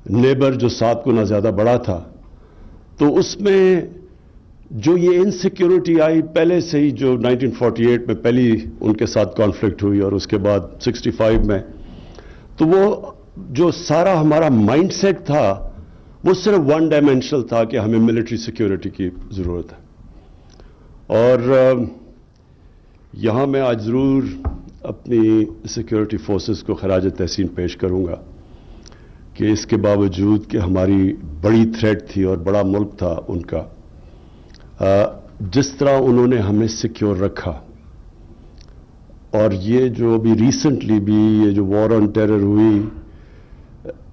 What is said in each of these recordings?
Neighbour جو 7 گنا زیادہ بڑا تھا، تو اس میں جو یہ انسیکیورٹی آئی پہلے سے ہی، جو 1948 میں پہلی ان کے ساتھ کانفلکٹ ہوئی اور اس کے بعد 65 میں، تو وہ جو سارا ہمارا مائنڈ سیٹ تھا وہ صرف ون ڈائمینشنل تھا کہ ہمیں ملٹری سیکیورٹی کی ضرورت ہے۔ اور یہاں میں آج ضرور اپنی سیکیورٹی فورسز کو خراج تحسین پیش کروں گا کہ اس کے باوجود کہ ہماری بڑی تھریٹ تھی اور بڑا ملک تھا ان کا، جس طرح انہوں نے ہمیں سیکیور رکھا۔ اور یہ جو ابھی ریسنٹلی بھی یہ جو وار آن ٹیرر ہوئی،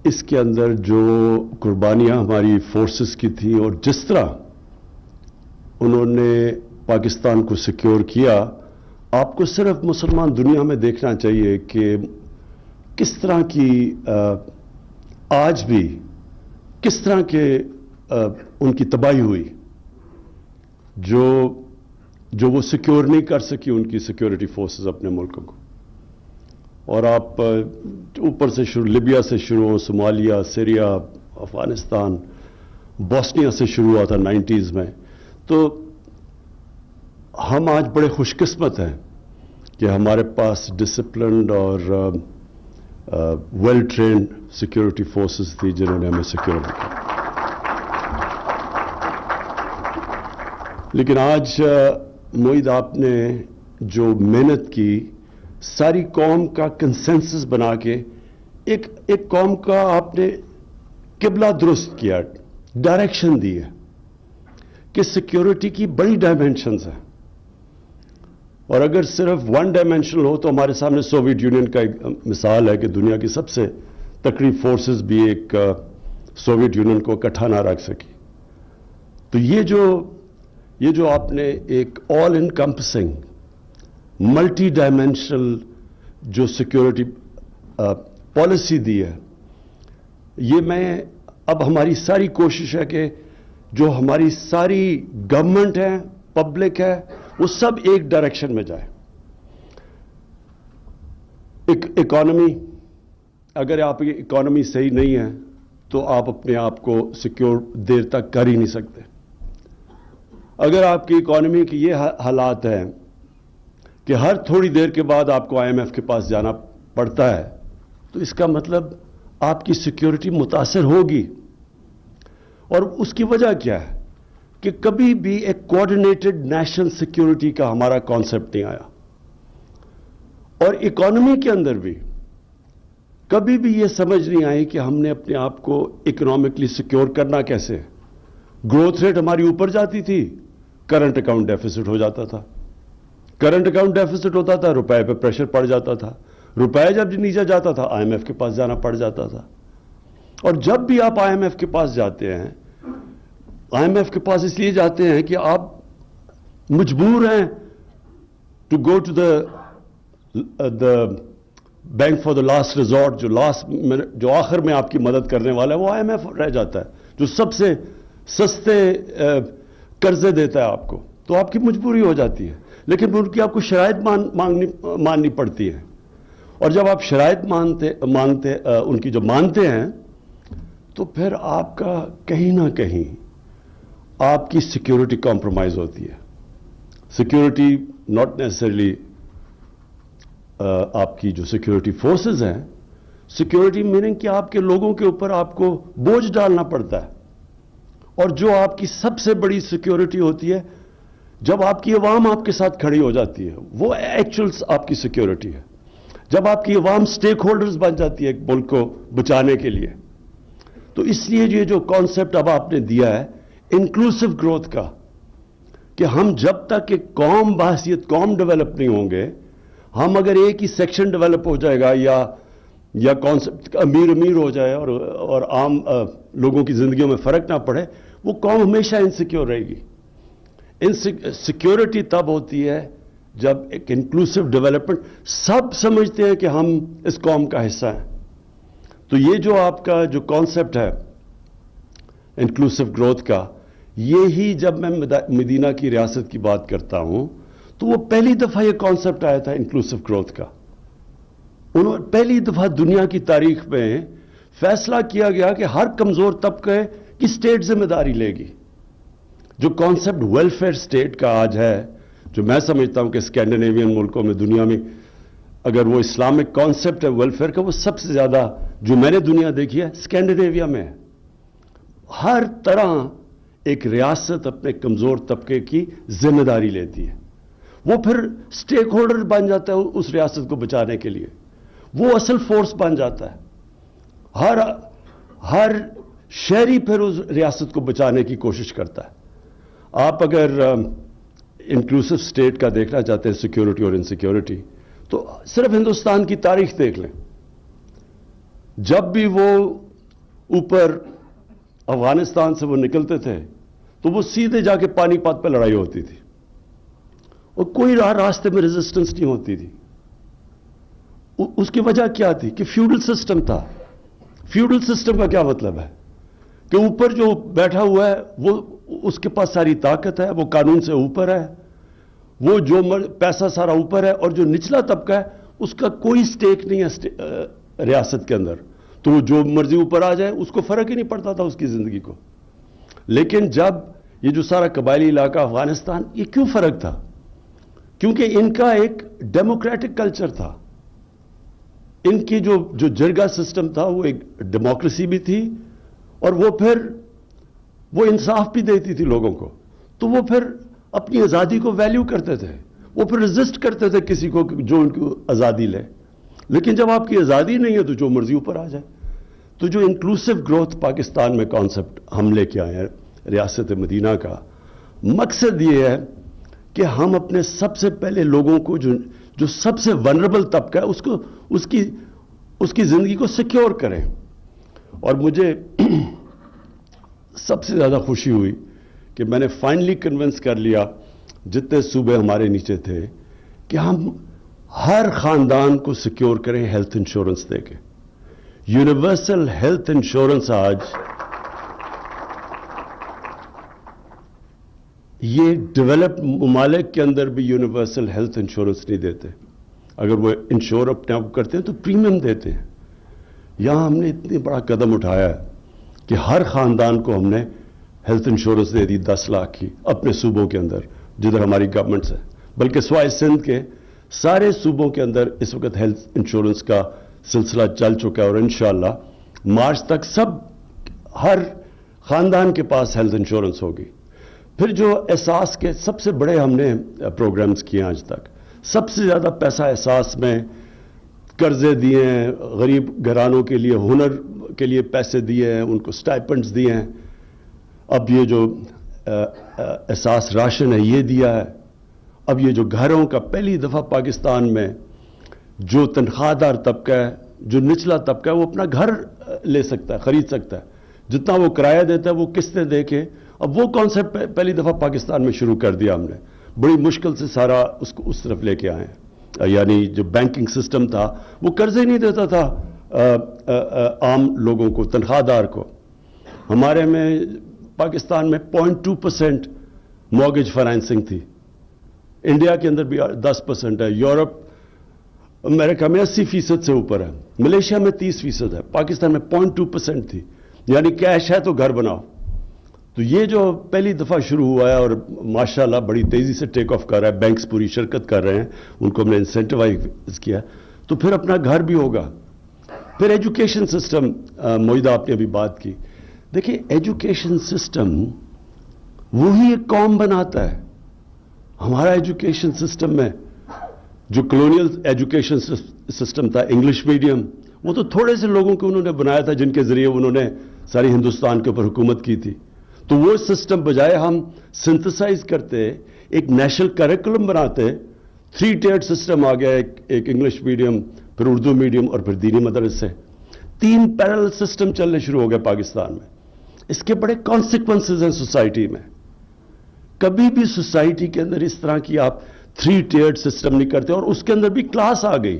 اس کے اندر جو قربانیاں ہماری فورسز کی تھیں اور جس طرح انہوں نے پاکستان کو سیکیور کیا، آپ کو صرف مسلمان دنیا میں دیکھنا چاہیے کہ کس طرح کی آج بھی کس طرح کے ان کی تباہی ہوئی، جو وہ سیکیور نہیں کر سکی ان کی سیکیورٹی فورسز اپنے ملکوں کو۔ اور آپ اوپر سے شروع، لیبیا سے شروع ہو، صومالیہ، سیریا، افغانستان، بوسنیا سے شروع ہوا تھا 90s میں۔ تو ہم آج بڑے خوش قسمت ہیں کہ ہمارے پاس ڈسپلنڈ اور ویل ٹرینڈ سیکیورٹی فورسز تھی جنہوں نے ہمیں سیکیور رکھا۔ لیکن آج معید آپ نے جو محنت کی، ساری قوم کا کنسنسس بنا کے ایک قوم کا آپ نے قبلہ درست کیا، ڈائریکشن دی ہے کہ سیکیورٹی کی بڑی ڈائمینشنز ہیں، اور اگر صرف ون ڈائمینشنل ہو تو ہمارے سامنے سوویت یونین کا ایک مثال ہے کہ دنیا کی سب سے تکڑی فورسز بھی ایک سوویت یونین کو اکٹھا نہ رکھ سکی۔ تو یہ جو آپ نے ایک آل انکمپسنگ ملٹی ڈائمینشنل جو سیکیورٹی پالیسی دی ہے، یہ میں اب ہماری ساری کوشش ہے کہ جو ہماری ساری گورنمنٹ ہے، پبلک ہے، وہ سب ایک ڈائریکشن میں جائے۔ اکانومی، اگر آپ کی اکانومی صحیح نہیں ہے تو آپ اپنے آپ کو سیکیور دیر تک کر ہی نہیں سکتے۔ اگر آپ کی اکانومی کی یہ حالات ہیں کہ ہر تھوڑی دیر کے بعد آپ کو IMF کے پاس جانا پڑتا ہے، تو اس کا مطلب آپ کی سیکیورٹی متاثر ہوگی۔ اور اس کی وجہ کیا ہے کہ کبھی بھی ایک کوآرڈینیٹڈ نیشنل سیکیورٹی کا ہمارا کانسیپٹ نہیں آیا، اور اکانومی کے اندر بھی کبھی بھی یہ سمجھ نہیں آئی کہ ہم نے اپنے آپ کو اکنامکلی سیکیور کرنا کیسے۔ گروتھ ریٹ ہماری اوپر جاتی تھی، کرنٹ اکاؤنٹ ڈیفیسٹ ہو جاتا تھا، کرنٹ اکاؤنٹ ڈیفیسٹ ہوتا تھا، روپے پہ پریشر پڑ جاتا تھا، روپے جب نیچے جاتا تھا IMF کے پاس جانا پڑ جاتا تھا۔ اور جب بھی آپ IMF کے پاس جاتے ہیں، IMF کے پاس اس لیے جاتے ہیں کہ آپ مجبور ہیں to go to the bank for the last resort, جو آخر میں آپ کی مدد کرنے والا ہے وہ IMF رہ جاتا ہے، جو سب سے سستے قرضے دیتا ہے آپ کو، تو آپ کی مجبوری ہو جاتی ہے۔ لیکن ان کی آپ کو شرائط ماننی پڑتی ہے، اور جب آپ شرائط ان کی جو مانتے ہیں، تو پھر آپ کا کہیں نہ کہیں آپ کی سیکیورٹی کمپرومائز ہوتی ہے۔ سیکیورٹی ناٹ نیسسریلی آپ کی جو سیکیورٹی فورسز ہیں، سیکیورٹی میننگ کہ آپ کے لوگوں کے اوپر آپ کو بوجھ ڈالنا پڑتا ہے، اور جو آپ کی سب سے بڑی سیکیورٹی ہوتی ہے جب آپ کی عوام آپ کے ساتھ کھڑی ہو جاتی ہے، وہ ایکچوئل آپ کی سیکیورٹی ہے۔ جب آپ کی عوام سٹیک ہولڈرز بن جاتی ہے ایک ملک کو بچانے کے لیے۔ تو اس لیے یہ جو کانسیپٹ اب آپ نے دیا ہے انکلوسیو گروتھ کا، کہ ہم جب تک ایک قوم بحیثیت قوم ڈیولپ نہیں ہوں گے، ہم اگر ایک ہی سیکشن ڈیولپ ہو جائے گا یا کانسیپٹ امیر ہو جائے اور عام لوگوں کی زندگیوں میں فرق نہ پڑے، وہ قوم ہمیشہ انسیکیور رہے گی۔ سیکیورٹی تب ہوتی ہے جب ایک انکلوسیو ڈیولپمنٹ، سب سمجھتے ہیں کہ ہم اس قوم کا حصہ ہیں۔ تو یہ جو آپ کا جو کانسیپٹ ہے انکلوسیو گروتھ کا، یہی جب میں مدینہ کی ریاست کی بات کرتا ہوں تو وہ پہلی دفعہ یہ کانسیپٹ آیا تھا انکلوسیو گروتھ کا۔ انہوں پہلی دفعہ دنیا کی تاریخ میں فیصلہ کیا گیا کہ ہر کمزور طبقے کی اسٹیٹ ذمہ داری لے گی. جو کانسیپٹ ویلفیئر اسٹیٹ کا آج ہے, جو میں سمجھتا ہوں کہ اسکینڈینیوین ملکوں میں, دنیا میں اگر وہ اسلامک کانسیپٹ ہے ویلفیئر کا, وہ سب سے زیادہ جو میں نے دنیا دیکھی ہے اسکینڈینیویا میں ہے. ہر طرح ایک ریاست اپنے کمزور طبقے کی ذمہ داری لیتی ہے, وہ پھر اسٹیک ہولڈر بن جاتا ہے اس ریاست کو بچانے کے لیے, وہ اصل فورس بن جاتا ہے. ہر شہری پھر اس ریاست کو بچانے کی کوشش کرتا ہے. آپ اگر انکلوسو اسٹیٹ کا دیکھنا چاہتے ہیں سیکیورٹی اور انسیکیورٹی, تو صرف ہندوستان کی تاریخ دیکھ لیں. جب بھی وہ اوپر افغانستان سے وہ نکلتے تھے تو وہ سیدھے جا کے پانی پت پہ لڑائی ہوتی تھی, اور کوئی راستے میں ریزسٹنس نہیں ہوتی تھی. اس کی وجہ کیا تھی کہ فیوڈل سسٹم تھا. فیوڈل سسٹم کا کیا مطلب ہے کہ اوپر جو بیٹھا ہوا ہے وہ اس کے پاس ساری طاقت ہے, وہ قانون سے اوپر ہے, وہ جو پیسہ سارا اوپر ہے, اور جو نچلا طبقہ ہے اس کا کوئی سٹیک نہیں ہے ریاست کے اندر, تو وہ جو مرضی اوپر آ جائے اس کو فرق ہی نہیں پڑتا تھا اس کی زندگی کو. لیکن جب یہ جو سارا قبائلی علاقہ افغانستان, یہ کیوں فرق تھا؟ کیونکہ ان کا ایک ڈیموکریٹک کلچر تھا. ان کی جو جرگہ سسٹم تھا وہ ایک ڈیموکریسی بھی تھی, اور وہ پھر وہ انصاف بھی دیتی تھی لوگوں کو. تو وہ پھر اپنی آزادی کو ویلیو کرتے تھے, وہ پھر ریزسٹ کرتے تھے کسی کو جو ان کی آزادی لے. لیکن جب آپ کی آزادی نہیں ہے تو جو مرضی اوپر آ جائے. تو جو انکلوسو گروتھ پاکستان میں کانسیپٹ ہم لے کے آئے ہیں ریاست مدینہ کا, مقصد یہ ہے کہ ہم اپنے سب سے پہلے لوگوں کو جو سب سے ونربل طبقہ ہے اس کی زندگی کو سیکیور کریں. اور مجھے سب سے زیادہ خوشی ہوئی کہ میں نے فائنلی کنونس کر لیا جتنے صوبے ہمارے نیچے تھے کہ ہم ہر خاندان کو سیکیور کریں ہیلتھ انشورنس دے کے. یونیورسل ہیلتھ انشورنس آج یہ ڈیولپڈ ممالک کے اندر بھی یونیورسل ہیلتھ انشورنس نہیں دیتے. اگر وہ انشور اپنے آپ کرتے ہیں تو پریمیم دیتے ہیں. یہاں ہم نے اتنی بڑا قدم اٹھایا ہے کہ ہر خاندان کو ہم نے ہیلتھ انشورنس دے دی 10 لاکھ کی اپنے صوبوں کے اندر جدھر ہماری گورنمنٹس ہے. بلکہ سوائے سندھ کے سارے صوبوں کے اندر اس وقت ہیلتھ انشورنس کا سلسلہ چل چکا ہے, اور انشاءاللہ مارچ تک ہر خاندان کے پاس ہیلتھ انشورنس ہوگی. پھر جو احساس کے سب سے بڑے ہم نے پروگرامز کیے آج تک, سب سے زیادہ پیسہ احساس میں قرضے دیے ہیں, غریب گھرانوں کے لیے ہنر کے لیے پیسے دیے ہیں, ان کو سٹائپنڈز دیے ہیں. اب یہ جو احساس راشن ہے یہ دیا ہے. اب یہ جو گھروں کا پہلی دفعہ پاکستان میں جو تنخواہ دار طبقہ ہے, جو نچلا طبقہ ہے, وہ اپنا گھر لے سکتا ہے, خرید سکتا ہے. جتنا وہ کرایہ دیتا ہے وہ قسطیں دے کے, اب وہ کانسیپٹ پہلی دفعہ پاکستان میں شروع کر دیا ہم نے. بڑی مشکل سے سارا اس کو اس طرف لے کے آئے ہیں. یعنی جو بینکنگ سسٹم تھا وہ قرضے نہیں دیتا تھا عام لوگوں کو, تنخواہ دار کو. ہمارے میں پاکستان میں 0.2% مورگیج فائنینسنگ تھی. انڈیا کے اندر بھی 10% ہے. یورپ امریکہ میں 80% سے اوپر ہے. ملیشیا میں 30% ہے. پاکستان میں 0.2% تھی. یعنی کیش ہے تو گھر بناؤ. تو یہ جو پہلی دفعہ شروع ہوا ہے اور ماشاءاللہ بڑی تیزی سے ٹیک آف کر رہا ہے, بینکس پوری شرکت کر رہے ہیں, ان کو ہم نے انسینٹیوائز کیا, تو پھر اپنا گھر بھی ہوگا. پھر ایجوکیشن سسٹم, موئیدہ آپ نے ابھی بات کی. دیکھیں ایجوکیشن سسٹم وہی ایک قوم بناتا ہے. ہمارا ایجوکیشن سسٹم میں جو کلونیل ایجوکیشن سسٹم تھا, انگلش میڈیم, وہ تو تھوڑے سے لوگوں کو انہوں نے بنایا تھا جن کے ذریعے انہوں نے ساری ہندوستان کے اوپر حکومت کی تھی. تو وہ سسٹم بجائے ہم سنتھسائز کرتے, ایک نیشنل کریکولم بناتے. 3 ٹیئر سسٹم آ گیا, ایک انگلش میڈیم, پھر اردو میڈیم, اور پھر دینی مدرسے. 3 پیرل سسٹم چلنے شروع ہو گئے پاکستان میں. اس کے بڑے کانسیکوینسز ہیں سوسائٹی میں. کبھی بھی سوسائٹی کے اندر اس طرح کی آپ 3 ٹیئر سسٹم نہیں کرتے. اور اس کے اندر بھی کلاس آ گئی.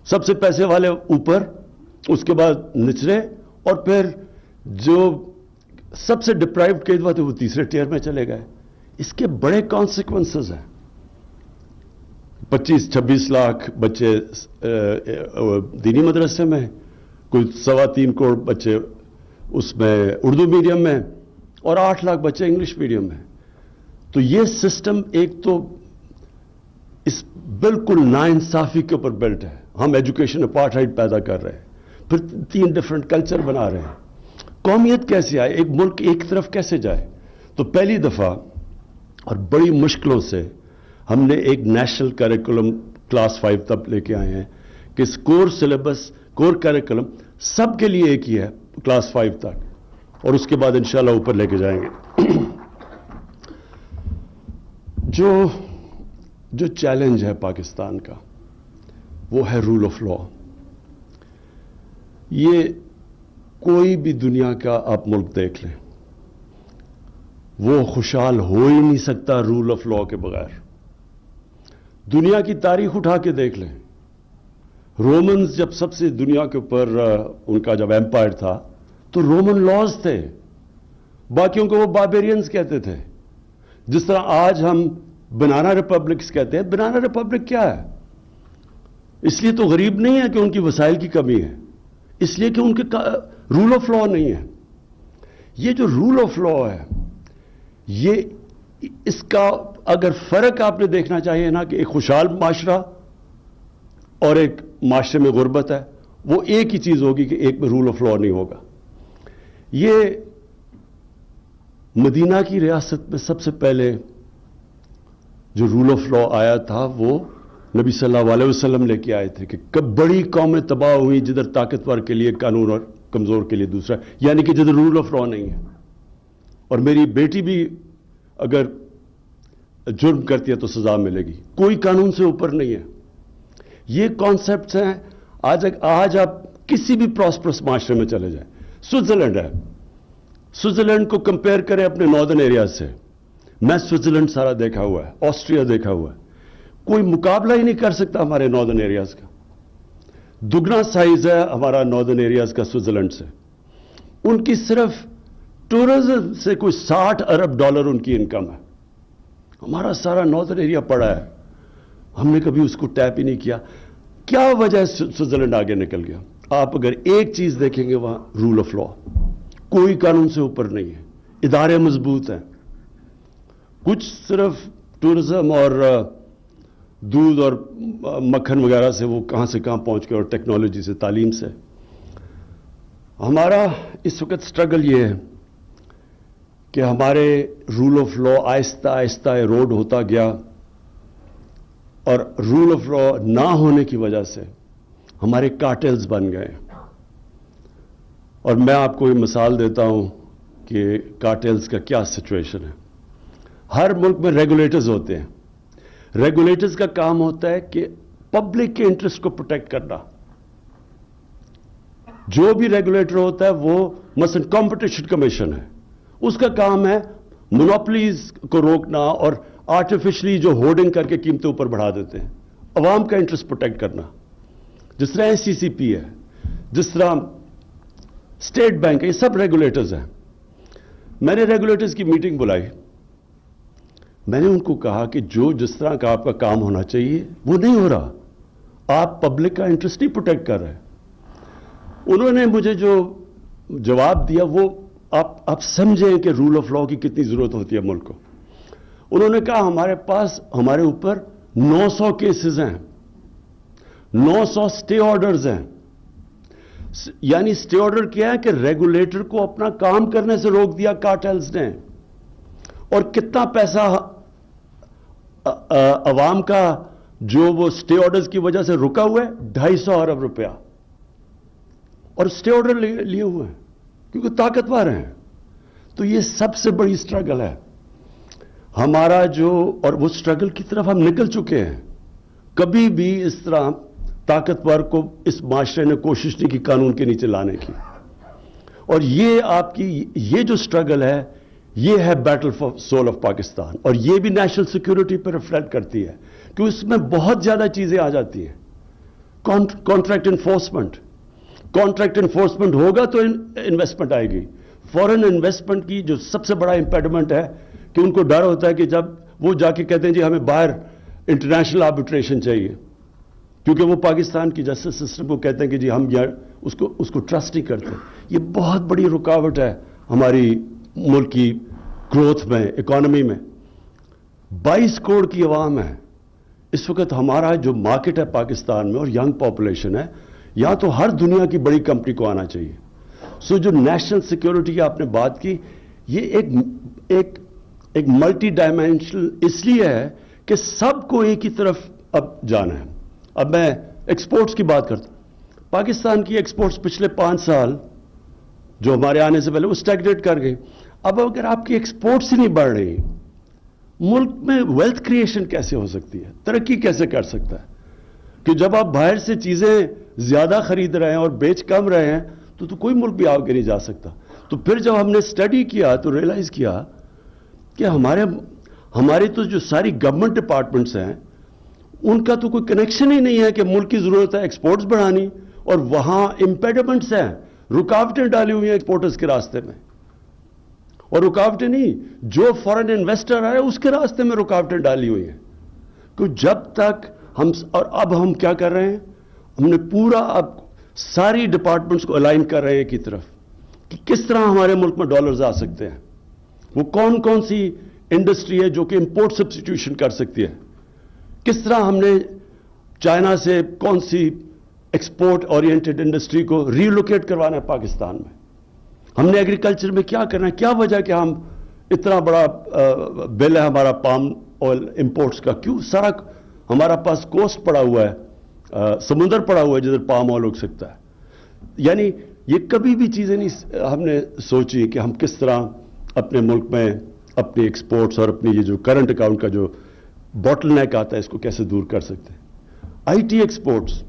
سب سے پیسے والے اوپر, اس کے بعد نچلے, اور پھر جو سب سے ڈپرائیوڈ کے بعد وہ تیسرے ٹیئر میں چلے گئے. اس کے بڑے کانسیکوینسز ہیں. 25-26 لاکھ بچے دینی مدرسے میں, کوئی 3.25 کروڑ بچے اس میں اردو میڈیم میں اور 8 لاکھ بچے انگلش میڈیم میں. تو یہ سسٹم ایک تو اس بالکل ناانصافی کے اوپر بلٹ ہے. ہم ایجوکیشن اپارٹھائڈ پیدا کر رہے ہیں, پھر 3 ڈفرنٹ کلچر بنا رہے ہیں. قومیت کیسے آئے, ایک ملک ایک طرف کیسے جائے؟ تو پہلی دفعہ اور بڑی مشکلوں سے ہم نے ایک نیشنل کریکولم کلاس 5 تک لے کے آئے ہیں کہ کور سلیبس, کور کریکولم سب کے لیے ایک ہی ہے کلاس 5 تک, اور اس کے بعد انشاءاللہ اوپر لے کے جائیں گے. جو چیلنج ہے پاکستان کا وہ ہے رول آف لا. یہ کوئی بھی دنیا کا آپ ملک دیکھ لیں, وہ خوشحال ہو ہی نہیں سکتا رول آف لا کے بغیر. دنیا کی تاریخ اٹھا کے دیکھ لیں. رومنز جب سب سے دنیا کے اوپر ان کا جب ایمپائر تھا تو رومن لاز تھے, باقیوں کو وہ باربیرینز کہتے تھے. جس طرح آج ہم بنانا ریپبلکس کہتے ہیں. بنانا ریپبلک کیا ہے؟ اس لیے تو غریب نہیں ہے کہ ان کی وسائل کی کمی ہے, اس لیے کہ ان کے رول آف لا نہیں ہے. یہ جو رول آف لا ہے, یہ اس کا اگر فرق آپ نے دیکھنا چاہیے نا کہ ایک خوشحال معاشرہ اور ایک معاشرے میں غربت ہے, وہ ایک ہی چیز ہوگی کہ ایک میں رول آف لا نہیں ہوگا. یہ مدینہ کی ریاست میں سب سے پہلے جو رول آف لا آیا تھا وہ نبی صلی اللہ علیہ وسلم لے کے آئے تھے کہ کب بڑی قومیں تباہ ہوئی جدھر طاقتور کے لیے قانون اور کمزور کے لیے دوسرا, یعنی کہ جدھر رول آف لا نہیں ہے. اور میری بیٹی بھی اگر جرم کرتی ہے تو سزا ملے گی, کوئی قانون سے اوپر نہیں ہے. یہ کانسیپٹس ہیں. آج آپ کسی بھی پراسپرس معاشرے میں چلے جائیں, سوئٹزرلینڈ ہے, سوئٹزرلینڈ کو کمپیئر کریں اپنے ناردرن ایریاز سے. میں سوئٹزرلینڈ سارا دیکھا ہوا ہے, آسٹریا دیکھا ہوا ہے, کوئی مقابلہ ہی نہیں کر سکتا ہمارے ناردرن ایریاز کا. دگنا سائز ہے ہمارا ناردرن ایریاز کا سوئٹزرلینڈ سے. ان کی صرف ٹورزم سے کوئی $60 ارب ان کی انکم ہے. ہمارا سارا ناردرن ایریا پڑا ہے, ہم نے کبھی اس کو ٹیپ ہی نہیں کیا. کیا وجہ ہے سوئٹزرلینڈ آگے نکل گیا؟ آپ اگر ایک چیز دیکھیں گے وہاں رول آف لا, کوئی قانون سے اوپر نہیں ہے, ادارے مضبوط ہیں. کچھ صرف ٹورزم اور دودھ اور مکھن وغیرہ سے وہ کہاں سے کہاں پہنچ گئے, اور ٹیکنالوجی سے, تعلیم سے. ہمارا اس وقت سٹرگل یہ ہے کہ ہمارے رول آف لا آہستہ آہستہ ایروڈ ہوتا گیا, اور رول آف لا نہ ہونے کی وجہ سے ہمارے کارٹلز بن گئے. اور میں آپ کو یہ مثال دیتا ہوں کہ کارٹلز کا کیا سچویشن ہے. ہر ملک میں ریگولیٹرز ہوتے ہیں. ریگولیٹرز کا کام ہوتا ہے کہ پبلک کے انٹرسٹ کو پروٹیکٹ کرنا. جو بھی ریگولیٹر ہوتا ہے وہ مثلا کمپٹیشن کمیشن ہے, اس کا کام ہے مونوپلیز کو روکنا اور آرٹیفیشلی جو ہورڈنگ کر کے قیمتیں اوپر بڑھا دیتے ہیں, عوام کا انٹرسٹ پروٹیکٹ کرنا. جس طرح SCCP ہے, جس طرح اسٹیٹ بینک ہے, یہ سب ریگولیٹرز ہیں. میں نے ریگولیٹرز کی میٹنگ بلائی. میں نے ان کو کہا کہ جو جس طرح کا آپ کا کام ہونا چاہیے وہ نہیں ہو رہا, آپ پبلک کا انٹرسٹ نہیں پروٹیکٹ کر رہے. انہوں نے مجھے جو جواب دیا وہ آپ سمجھیں کہ رول آف لا کی کتنی ضرورت ہوتی ہے ملک کو. انہوں نے کہا ہمارے پاس ہمارے اوپر 900 کیسز ہیں, 900 سٹے آرڈرز ہیں. یعنی سٹے آرڈر کیا ہے کہ ریگولیٹر کو اپنا کام کرنے سے روک دیا کارٹلز نے, اور کتنا پیسہ عوام کا جو وہ سٹے آرڈرز کی وجہ سے رکا ہوا ہے, 250 ارب روپیہ. اور سٹے آرڈر لیے ہوئے ہیں کیونکہ طاقتور ہیں. تو یہ سب سے بڑی سٹرگل ہے ہمارا اور وہ سٹرگل کی طرف ہم نکل چکے ہیں. کبھی بھی اس طرح طاقتور کو اس معاشرے نے کوشش نہیں کی قانون کے نیچے لانے کی. اور یہ آپ کی یہ جو سٹرگل ہے یہ ہے battle for soul of Pakistan, اور یہ بھی نیشنل سیکیورٹی پر ریفلیکٹ کرتی ہے کہ اس میں بہت زیادہ چیزیں آ جاتی ہیں. کانٹریکٹ انفورسمنٹ ہوگا تو انویسٹمنٹ آئے گی. فورن انویسٹمنٹ کی جو سب سے بڑا امپیڈمنٹ ہے کہ ان کو ڈر ہوتا ہے کہ جب وہ جا کے کہتے ہیں جی ہمیں باہر انٹرنیشنل آربیٹریشن چاہیے, کیونکہ وہ پاکستان کی جسٹس سسٹم کو کہتے ہیں کہ جی ہم اس کو ٹرسٹ نہیں کرتے. یہ بہت بڑی رکاوٹ ہے ہماری ملک کی گروتھ میں, اکانومی میں. 22 کروڑ کی عوام ہے اس وقت. ہمارا جو مارکیٹ ہے پاکستان میں اور ینگ پاپولیشن ہے, یا تو ہر دنیا کی بڑی کمپنی کو آنا چاہیے. سو جو نیشنل سیکیورٹی کی آپ نے بات کی, یہ ایک ملٹی ڈائمینشنل اس لیے ہے کہ سب کو ایک ہی طرف اب جانا ہے. اب میں ایکسپورٹس کی بات کرتا ہوں. پاکستان کی ایکسپورٹس پچھلے 5 سال جو ہمارے آنے سے پہلے وہ اسٹیگنیٹ کر گئی. اب اگر آپ کی ایکسپورٹس ہی نہیں بڑھ رہی, ملک میں ویلتھ کریشن کیسے ہو سکتی ہے, ترقی کیسے کر سکتا ہے؟ کہ جب آپ باہر سے چیزیں زیادہ خرید رہے ہیں اور بیچ کم رہے ہیں تو کوئی ملک بھی آگے نہیں جا سکتا. تو پھر جب ہم نے اسٹڈی کیا تو ریئلائز کیا کہ ہمارے تو جو ساری گورنمنٹ ڈپارٹمنٹس ہیں ان کا تو کوئی کنیکشن ہی نہیں ہے کہ ملک کی ضرورت ہے ایکسپورٹس بڑھانی, اور وہاں امپیڈمنٹس ہیں, رکاوٹیں ڈالی ہوئی ہیں ایکسپورٹرز کے راستے میں. اور رکاوٹیں نہیں, جو فورن انویسٹر آئے اس کے راستے میں رکاوٹیں ڈالی ہوئی ہیں. کہ جب تک اور اب ہم کیا کر رہے ہیں, ہم نے پورا اب ساری ڈپارٹمنٹس کو الائن کر رہے ہیں کی طرف کہ کس طرح ہمارے ملک میں ڈالرز آ سکتے ہیں. وہ کون کون سی انڈسٹری ہے جو کہ امپورٹ سبسٹیٹیوشن کر سکتی ہے. کس طرح ہم نے چائنا سے کون سی ایکسپورٹ اورینٹڈ انڈسٹری کو ریلوکیٹ کروانا ہے پاکستان میں. ہم نے ایگریکلچر میں کیا کرنا ہے, کیا وجہ کہ ہم اتنا بڑا بل ہے ہمارا پام آئل امپورٹس کا, کیوں سارا ہمارا پاس کوسٹ پڑا ہوا ہے, سمندر پڑا ہوا ہے جدھر پام آئل اگ سکتا ہے. یعنی یہ کبھی بھی چیزیں نہیں ہم نے سوچی کہ ہم کس طرح اپنے ملک میں اپنی ایکسپورٹس اور اپنی یہ جو کرنٹ اکاؤنٹ کا جو باٹل نیک آتا ہے اس کو کیسے دور کر سکتے ہیں. آئی ٹی ایکسپورٹس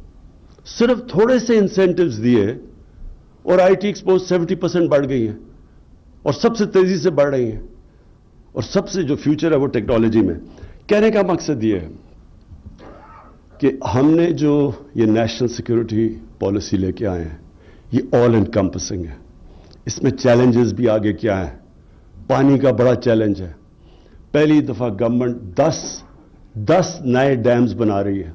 صرف تھوڑے سے انسینٹیوز دیے اور آئی ٹی ایکسپورٹس 70% بڑھ گئی ہیں اور سب سے تیزی سے بڑھ رہی ہیں, اور سب سے جو فیوچر ہے وہ ٹیکنالوجی میں. کہنے کا مقصد یہ ہے کہ ہم نے جو یہ نیشنل سیکیورٹی پالیسی لے کے آئے ہیں یہ آل انکمپسنگ ہے. اس میں چیلنجز بھی آگے کیا ہیں. پانی کا بڑا چیلنج ہے. پہلی دفعہ گورنمنٹ 10 نئے ڈیمز بنا رہی ہے,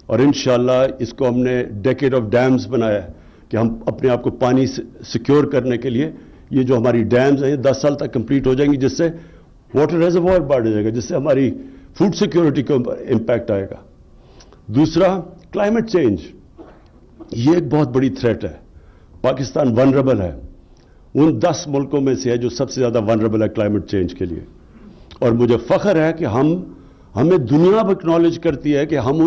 اور انشاءاللہ اس کو ہم نے ڈیکیڈ آف ڈیمز بنایا ہے کہ ہم اپنے آپ کو پانی سیکیور کرنے کے لیے یہ جو ہماری ڈیمز ہیں یہ 10 سال تک کمپلیٹ ہو جائیں گی, جس سے واٹر ریزروائر بڑھ جائے گا, جس سے ہماری فوڈ سیکیورٹی کو امپیکٹ آئے گا. دوسرا کلائمیٹ چینج, یہ ایک بہت بڑی تھریٹ ہے. پاکستان ونربل ہے, ان 10 ملکوں میں سے ہے جو سب سے زیادہ ونربل ہے کلائمیٹ چینج کے لیے. اور مجھے فخر ہے کہ ہمیں دنیا اب اکنالج کرتی ہے کہ ہم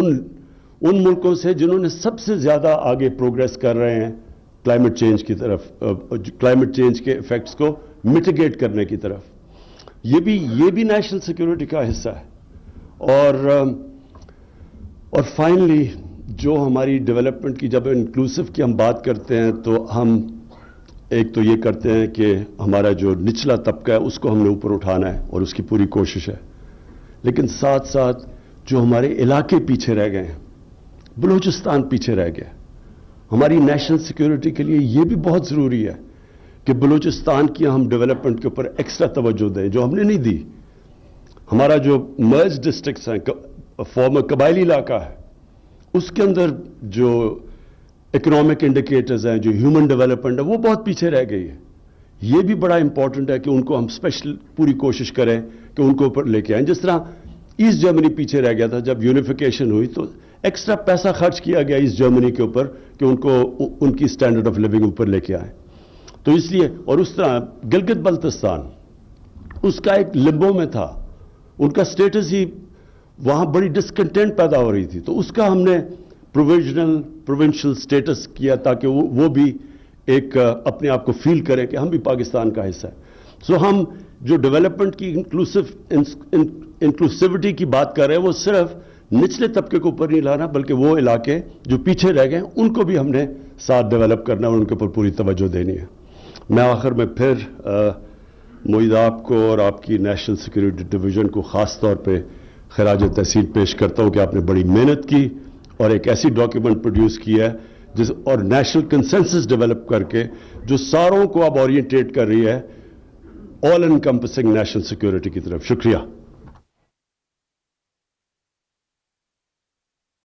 ان ملکوں سے جنہوں نے سب سے زیادہ آگے پروگریس کر رہے ہیں کلائمیٹ چینج کی طرف, کلائمیٹ چینج کے ایفیکٹس کو میٹیگیٹ کرنے کی طرف. یہ بھی نیشنل سیکیورٹی کا حصہ ہے. اور فائنلی جو ہماری ڈیولپمنٹ کی جب انکلوسیو کی ہم بات کرتے ہیں تو ہم ایک تو یہ کرتے ہیں کہ ہمارا جو نچلا طبقہ ہے اس کو ہم نے اوپر اٹھانا ہے اور اس کی پوری کوشش ہے, لیکن ساتھ ساتھ جو ہمارے علاقے پیچھے رہ گئے ہیں, بلوچستان پیچھے رہ گیا, ہماری نیشنل سیکیورٹی کے لیے یہ بھی بہت ضروری ہے کہ بلوچستان کی ہم ڈیولپمنٹ کے اوپر ایکسٹرا توجہ دیں جو ہم نے نہیں دی. ہمارا جو مرج ڈسٹرکٹس ہیں, فارمر قبائلی علاقہ ہے, اس کے اندر جو اکنامک انڈیکیٹرز ہیں, جو ہیومن ڈیولپمنٹ ہے, وہ بہت پیچھے رہ گئی ہے. یہ بھی بڑا امپورٹنٹ ہے کہ ان کو ہم اسپیشل پوری کوشش کریں کہ ان کو اوپر لے کے آئیں. جس طرح ایسٹ جرمنی پیچھے رہ گیا تھا, جب یونیفیکیشن ہوئی تو ایکسٹرا پیسہ خرچ کیا گیا ایسٹ جرمنی کے اوپر کہ ان کو ان کی اسٹینڈرڈ آف لیونگ اوپر لے کے آئیں. تو اس لیے, اور اس طرح گلگت بلتستان اس کا ایک لمبو میں تھا, ان کا سٹیٹس ہی وہاں بڑی ڈسکنٹینٹ پیدا ہو رہی تھی, تو اس کا ہم نے پروونشل سٹیٹس کیا تاکہ وہ بھی ایک اپنے آپ کو فیل کریں کہ ہم بھی پاکستان کا حصہ ہے. سو ہم جو ڈیولپمنٹ کی انکلوسیوٹی کی بات کر رہے ہیں وہ صرف نچلے طبقے کو اوپر نہیں لانا, بلکہ وہ علاقے جو پیچھے رہ گئے ان کو بھی ہم نے ساتھ ڈیولپ کرنا اور ان کے اوپر پوری توجہ دینی ہے. میں آخر میں پھر معید آپ کو اور آپ کی نیشنل سیکیورٹی ڈویژن کو خاص طور پہ خراج تحسین پیش کرتا ہوں کہ آپ نے بڑی محنت کی اور ایک ایسی ڈاکیومنٹ پروڈیوس کی ہے اور نیشنل کنسنسس ڈیولپ کر کے جو ساروں کو اب اورینٹیٹ کر رہی ہے آل انکمپسنگ نیشنل سیکیورٹی کی طرف. شکریہ.